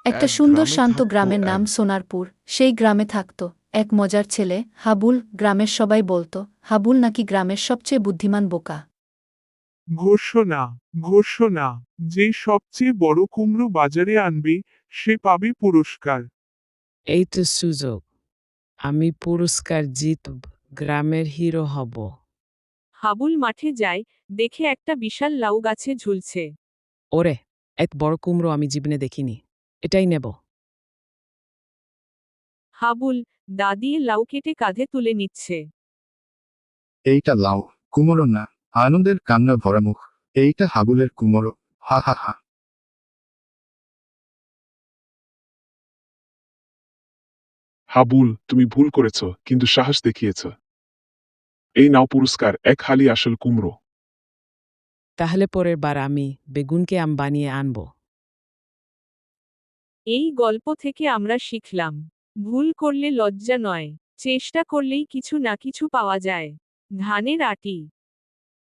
একটা এক সুন্দর গ্রামে শান্ত থাকতো গ্রামের নাম এক সোনারপুর। সেই গ্রামে থাকত এক মজার ছেলে, হাবুল। গ্রামের সবাই বলতো, হাবুল নাকি গ্রামের সবচেয়ে বুদ্ধিমান বোকা। ঘোষণা ঘোষণা, যে সবচেয়ে বড় কুমড়ো বাজারে আনবে সে পাবে পুরস্কার। এই তো সুযোগ। আমি পুরস্কার জিতব, গ্রামের হিরো হব। হাবুল মাঠে যায়, দেখে একটা বিশাল লাউ গাছে ঝুলছে। ওরে, এত বড় কুমড়ো আমি জীবনে দেখিনি। এটাই নেব। হাবুল দা দিয়ে লাউ কেটে কাঁধে তুলে নিচ্ছে। এইটা লাউ, কুমড়ো না। আনন্দের কান্না ভরা মুখ। এইটা হাবুলের কুমড়ো, হা হা হা। হাবুল, তুমি ভুল করেছ, কিন্তু সাহস দেখিয়েছ। এই নাও পুরস্কার, এক হালি আসল কুমড়ো। তাহলে পরের বার আমি বেগুনকে আম বানিয়ে আনব। এই গল্প থেকে আমরা শিখলাম, ভুল করলে লজ্জা নয়, চেষ্টা করলেই কিছু না কিছু পাওয়া যায়। ধানের আটি।